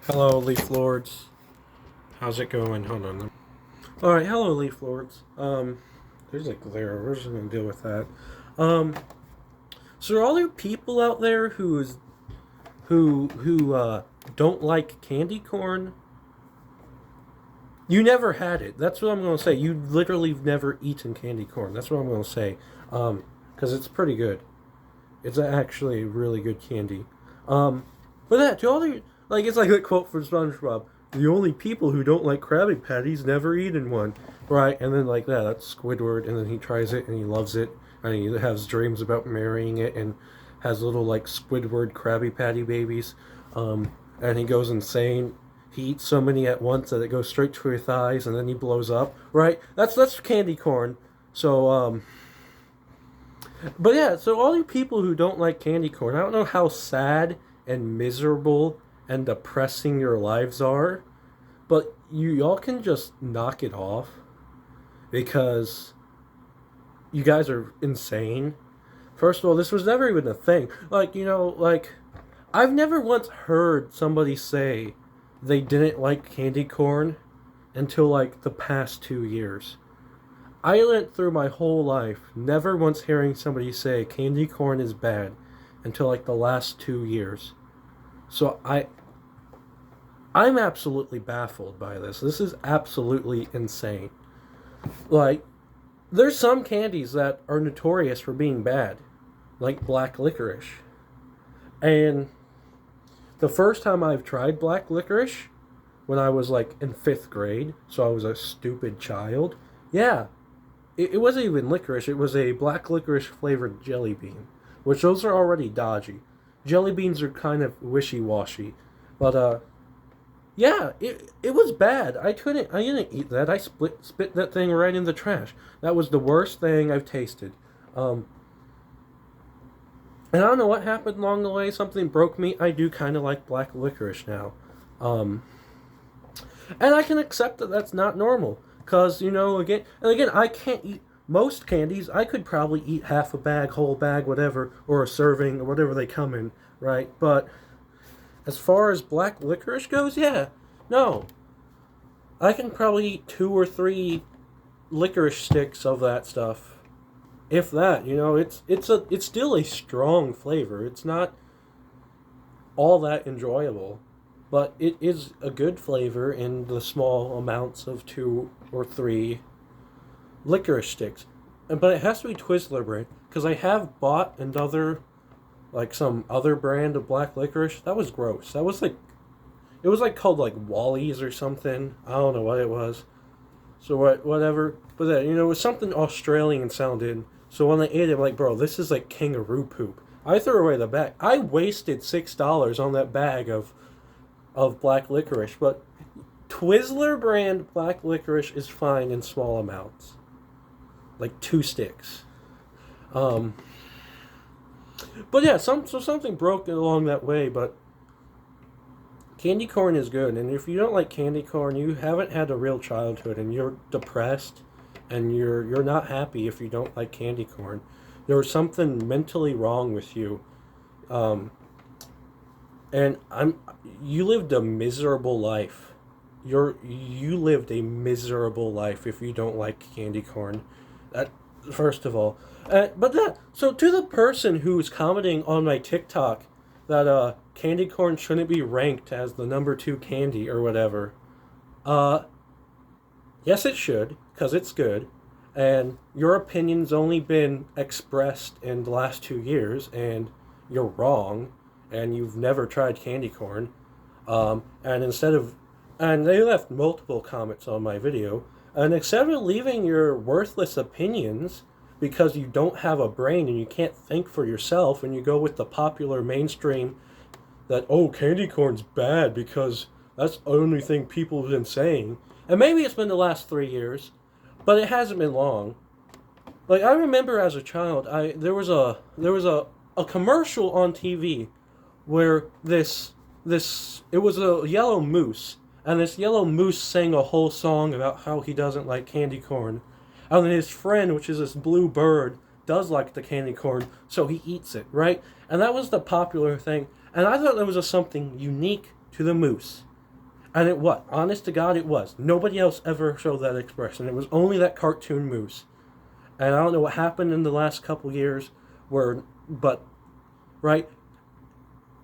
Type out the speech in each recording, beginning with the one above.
Hello, Leaf Lords. How's it going? Hold on. All right, hello, Leaf Lords. There's a glare. We're just gonna deal with that. Um, so are all there people out there who don't like candy corn? You never had it. That's what I'm gonna say. You literally have never eaten candy corn. That's what I'm gonna say. Because it's pretty good. It's actually really good candy. But that to all the it's like that quote from SpongeBob. The only people who don't like Krabby Patties never eaten one, right? And then like that's Squidward, and then he tries it and he loves it, and he has dreams about marrying it, and has little like Squidward Krabby Patty babies, and he goes insane. He eats so many at once that it goes straight to his thighs, and then he blows up. Right? That's candy corn. So but yeah, so all you people who don't like candy corn, I don't know how sad and miserable and depressing your lives are, but you y'all can just knock it off because you guys are insane. First of all, this was never even a thing. I've never once heard somebody say they didn't like candy corn until like the past 2 years. I went through my whole life never once hearing somebody say candy corn is bad until like the last 2 years. So I'm absolutely baffled by this. This is absolutely insane. Like there's some candies that are notorious for being bad, like black licorice. And the first time I've tried black licorice when I was like in 5th grade, so I was a stupid child. Yeah, it wasn't even licorice. It was a black licorice flavored jelly bean, which those are already dodgy. Jelly beans are kind of wishy washy, but yeah, it was bad. I didn't eat that. I spit that thing right in the trash. That was the worst thing I've tasted. Um, and I don't know what happened along the way. Something broke me. I do kind of like black licorice now. Um, and I can accept that that's not normal. Because, again, I can't eat most candies. I could probably eat half a bag, whole bag, whatever, or a serving, or whatever they come in, right? But as far as black licorice goes, yeah, no. I can probably eat 2 or 3 licorice sticks of that stuff. If that, it's still a strong flavor. It's not all that enjoyable, but it is a good flavor in the small amounts of 2 or 3 licorice sticks. But it has to be Twizzler brand because I have bought another, like some other brand of black licorice. That was gross. That was like, it was like called like Wally's or something. I don't know what it was. So whatever. But then it was something Australian sounded. So when I ate it, I'm like, bro, this is like kangaroo poop. I threw away the bag. I wasted $6 on that bag of black licorice, but Twizzler brand black licorice is fine in small amounts, like 2 sticks. Um, but yeah, something broke along that way. But candy corn is good, and if you don't like candy corn, you haven't had a real childhood, and you're depressed, and you're not happy if you don't like candy corn. There's something mentally wrong with you. Um, and you lived a miserable life. You lived a miserable life if you don't like candy corn. That first of all. But that so to the person who's commenting on my TikTok that candy corn shouldn't be ranked as the number 2 candy or whatever. Uh yes it should cuz it's good, and your opinion's only been expressed in the last 2 years, and you're wrong, and you've never tried candy corn. And they left multiple comments on my video, and instead of leaving your worthless opinions because you don't have a brain and you can't think for yourself, and you go with the popular mainstream that, oh, candy corn's bad because that's the only thing people have been saying. And maybe it's been the last 3 years, but it hasn't been long. Like I remember as a child, there was a commercial on TV where this it was a yellow moose, and this yellow moose sang a whole song about how he doesn't like candy corn, and then his friend, which is this blue bird, does like the candy corn, so he eats it, right? And that was the popular thing, and I thought there was something unique to the moose. And it was. Honest to God, it was. Nobody else ever showed that expression. It was only that cartoon moose. And I don't know what happened in the last couple years right?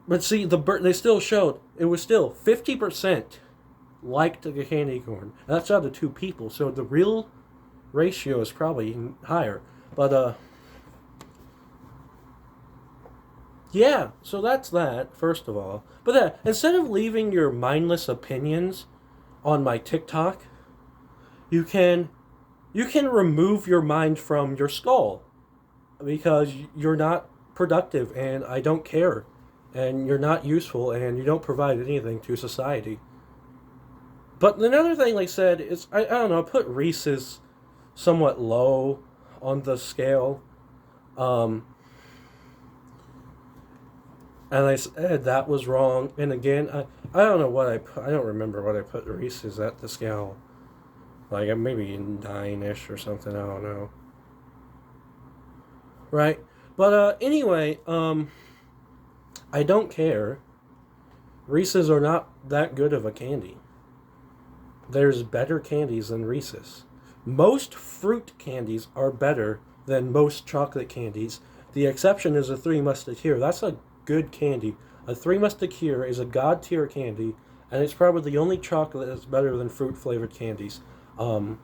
But see, they still showed, it was still 50% liked the candy corn. That's out of 2 people, so the real ratio is probably higher. But, yeah, so that's that, first of all. But instead of leaving your mindless opinions on my TikTok, you can remove your mind from your skull, because you're not productive, and I don't care, and you're not useful, and you don't provide anything to society. But another thing they said is, I don't know, I put Reese's somewhat low on the scale. And I said that was wrong. And again, I don't know what I put. I don't remember what I put Reese's at the scale. Like maybe 9-ish or something. I don't know. Right? But anyway, I don't care. Reese's are not that good of a candy. There's better candies than Reese's. Most fruit candies are better than most chocolate candies. The exception is a Three Musketeer. That's a good candy. A Three Musketeer is a god tier candy, and it's probably the only chocolate that's better than fruit flavored candies. And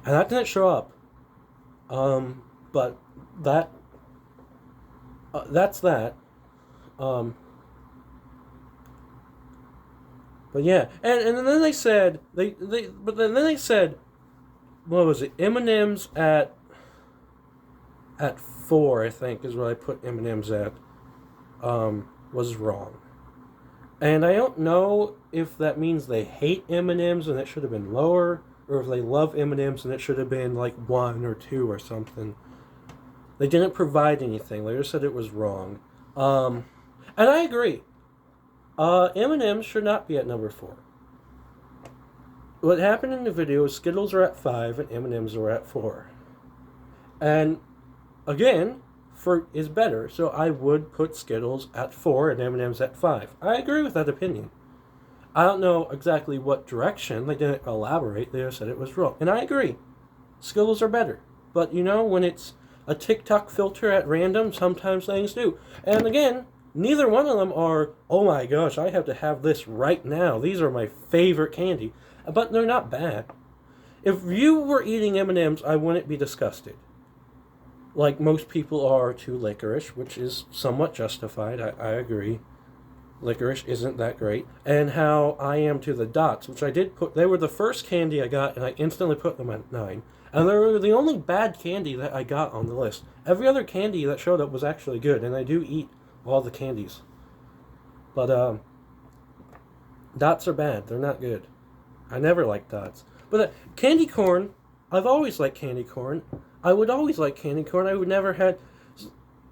that didn't show up. But that's that. But yeah, and then they said but then they said, what was it? M&M's at 4, I think, is what I put M&M's at. Was wrong. And I don't know if that means they hate M&M's and it should have been lower, or if they love M&M's and it should have been like 1 or 2 or something. They didn't provide anything. They just said it was wrong. And I agree. M&M's should not be at number 4. What happened in the video is Skittles are at 5 and M&M's are at 4. And again, fruit is better, so I would put Skittles at 4 and M&M's at 5. I agree with that opinion. I don't know exactly what direction. They didn't elaborate. They just said it was wrong. And I agree. Skittles are better. But, when it's a TikTok filter at random, sometimes things do. And again, neither one of them are, oh my gosh, I have to have this right now. These are my favorite candy. But they're not bad. If you were eating M&M's, I wouldn't be disgusted. Like most people are to licorice, which is somewhat justified. I agree. Licorice isn't that great. And how I am to the dots, which I did put. They were the first candy I got, and I instantly put them at 9. And they were the only bad candy that I got on the list. Every other candy that showed up was actually good, and I do eat all the candies. But dots are bad. They're not good. I never liked dots. But candy corn, I've always liked candy corn. I would always like candy corn. I would never had.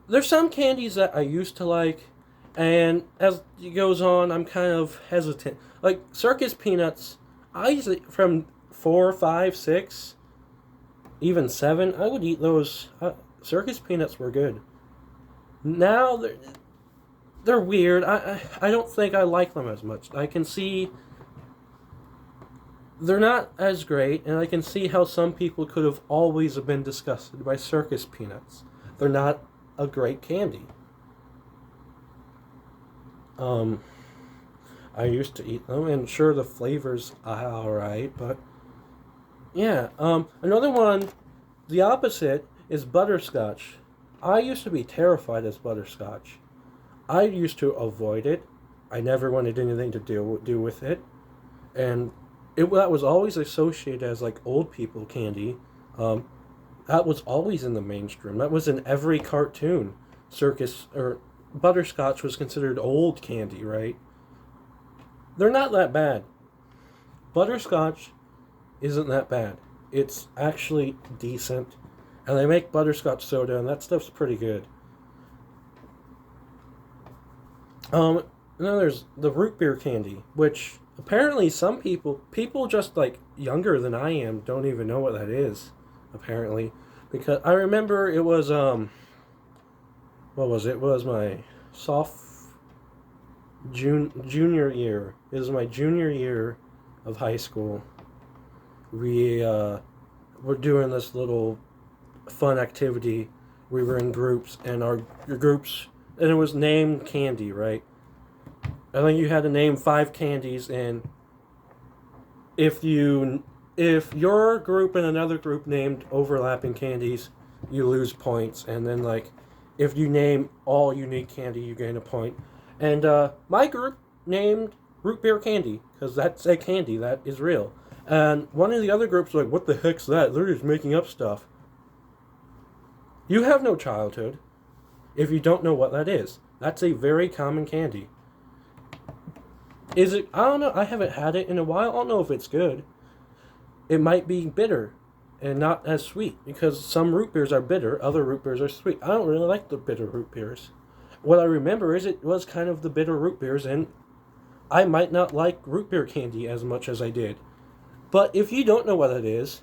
There's some candies that I used to like, and as it goes on, I'm kind of hesitant. Like Circus Peanuts, I usually from 4, 5, 6, even 7. I would eat those. Circus Peanuts were good. Now they're weird. I don't think I like them as much. I can see. They're not as great, and I can see how some people could have always been disgusted by Circus Peanuts. They're not a great candy. I used to eat them, and sure, the flavor's alright, but yeah. Another one, the opposite, is butterscotch. I used to be terrified of butterscotch. I used to avoid it. I never wanted anything to do with it, and that was always associated as like old people candy. That was always in the mainstream. That was in every cartoon. Butterscotch was considered old candy, right? They're not that bad. Butterscotch isn't that bad. It's actually decent. And they make butterscotch soda, and that stuff's pretty good. Then there's the root beer candy, which apparently some people just like younger than I am don't even know what that is, apparently. Because I remember it was, what was it? It was my junior year. It was my junior year of high school. We were doing this little fun activity. We were in groups, and our groups, and it was named candy, right? And then you had to name 5 candies, and if your group and another group named overlapping candies, you lose points. And then if you name all unique candy, you gain a point. And my group named root beer candy because that's a candy that is real. And one of the other groups was like, "What the heck's that? They're just making up stuff." You have no childhood if you don't know what that is. That's a very common candy. Is it? I don't know. I haven't had it in a while. I don't know if it's good. It might be bitter and not as sweet because some root beers are bitter, other root beers are sweet. I don't really like the bitter root beers. What I remember is it was kind of the bitter root beers, and I might not like root beer candy as much as I did. But if you don't know what it is,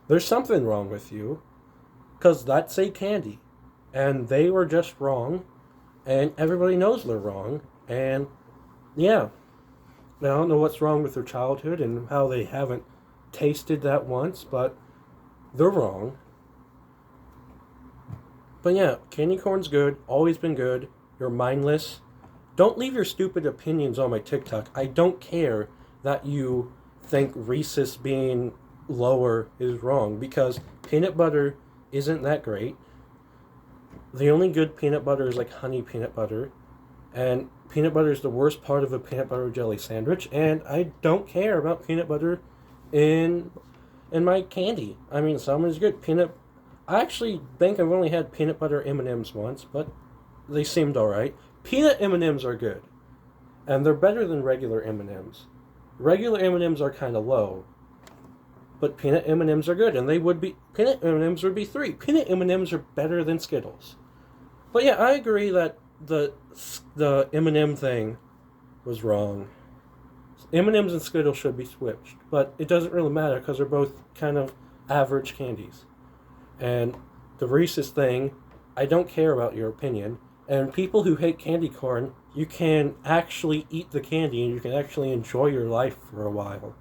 there's something wrong with you because that's a candy. And they were just wrong, and everybody knows they're wrong, and yeah. I don't know what's wrong with their childhood and how they haven't tasted that once, but they're wrong. But yeah, candy corn's good, always been good. You're mindless. Don't leave your stupid opinions on my TikTok. I don't care that you think Reese's being lower is wrong because peanut butter isn't that great. The only good peanut butter is like honey peanut butter, and peanut butter is the worst part of a peanut butter jelly sandwich, and I don't care about peanut butter in my candy. I mean, some is good. I actually think I've only had peanut butter M&Ms once, but they seemed alright. Peanut M&Ms are good, and they're better than regular M&Ms. Regular M&Ms are kind of low, but peanut M&Ms are good, and peanut M&Ms would be 3. Peanut M&Ms are better than Skittles. But yeah, I agree that the M&M thing was wrong. M&Ms and Skittles should be switched, but it doesn't really matter because they're both kind of average candies. And the Reese's thing, I don't care about your opinion. And people who hate candy corn, you can actually eat the candy and you can actually enjoy your life for a while.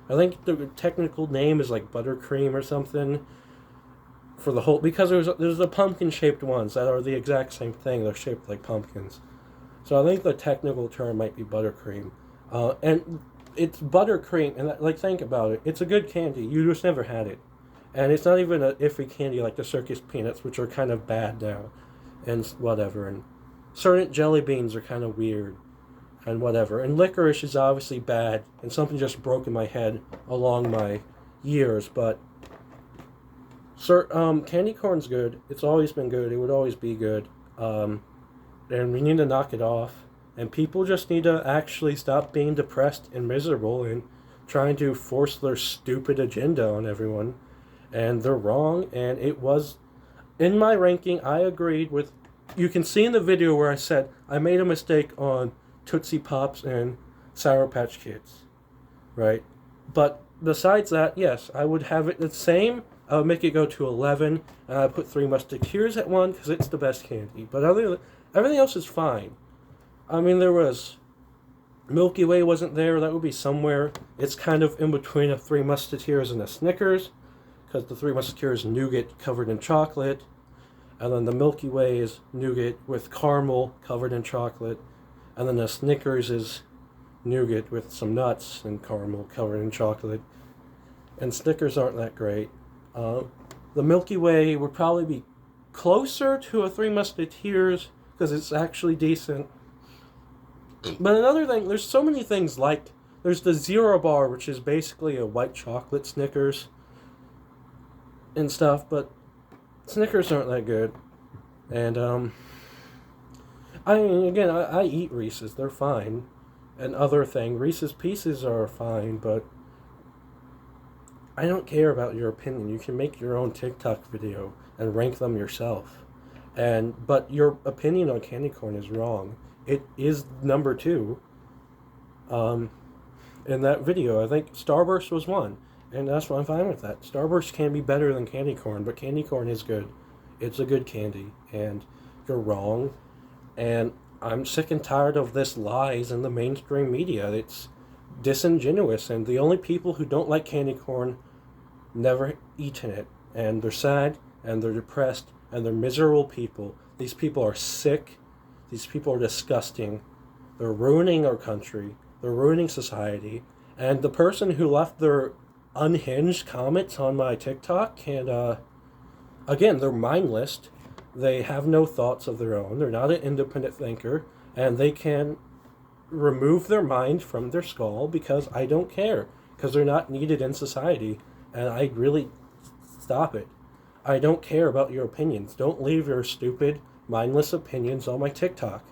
I think the technical name is like buttercream or something for the whole, because there's the pumpkin shaped ones that are the exact same thing. They're shaped like pumpkins. So I think the technical term might be buttercream. And it's buttercream, and think about it. It's a good candy. You just never had it. And it's not even an iffy candy like the circus peanuts, which are kind of bad now. And whatever. And certain jelly beans are kind of weird. And whatever. And licorice is obviously bad. And something just broke in my head along my years. But candy corn's good. It's always been good. It would always be good. And we need to knock it off. And people just need to actually stop being depressed and miserable and trying to force their stupid agenda on everyone. And they're wrong. And it was, in my ranking, I agreed with, you can see in the video where I said I made a mistake on Tootsie Pops and Sour Patch Kids. Right? But besides that, yes, I would have it the same. I would make it go to 11. And I'd put Three Musketeers at 1 because it's the best candy. But everything else is fine. I mean, there was Milky Way wasn't there. That would be somewhere. It's kind of in between a Three Musketeers and a Snickers, because the Three Musketeers is nougat covered in chocolate, and then the Milky Way is nougat with caramel covered in chocolate, and then the Snickers is nougat with some nuts and caramel covered in chocolate. And Snickers aren't that great. The Milky Way would probably be closer to a Three Musketeers because it's actually decent. But another thing, there's so many things like, there's the Zero Bar, which is basically a white chocolate Snickers and stuff, but Snickers aren't that good. And, I mean, again, I eat Reese's, they're fine. And other thing, Reese's Pieces are fine, but I don't care about your opinion. You can make your own TikTok video and rank them yourself. But your opinion on candy corn is wrong. It is number 2 in that video. I think Starburst was 1, and that's why I'm fine with that. Starburst can be better than candy corn, but candy corn is good. It's a good candy, and you're wrong. And I'm sick and tired of this lies in the mainstream media. It's disingenuous, and the only people who don't like candy corn never eaten it, and they're sad, and they're depressed, and they're miserable people. These people are sick. These people are disgusting. They're ruining our country. They're ruining society. And the person who left their unhinged comments on my TikTok, and again, they're mindless. They have no thoughts of their own. They're not an independent thinker, and they can remove their mind from their skull because I don't care, because they're not needed in society, and I really stop it. I don't care about your opinions. Don't leave your stupid, mindless opinions on my TikTok.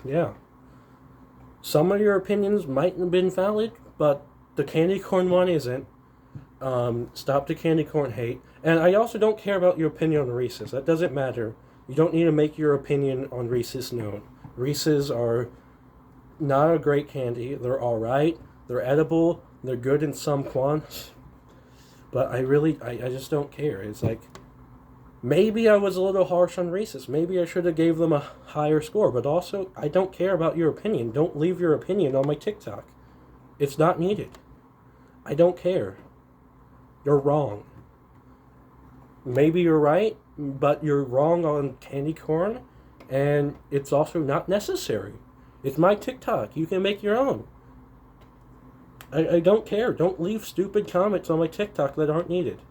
Yeah. Some of your opinions might have been valid, but the candy corn one isn't. Stop the candy corn hate. And I also don't care about your opinion on Reese's. That doesn't matter. You don't need to make your opinion on Reese's known. Reese's are not a great candy. They're alright. They're edible. They're good in some quants. But I just don't care. It's like, maybe I was a little harsh on Reese's. Maybe I should have gave them a higher score. But also, I don't care about your opinion. Don't leave your opinion on my TikTok. It's not needed. I don't care. You're wrong. Maybe you're right, but you're wrong on candy corn, and it's also not necessary. It's my TikTok. You can make your own. I don't care. Don't leave stupid comments on my TikTok that aren't needed.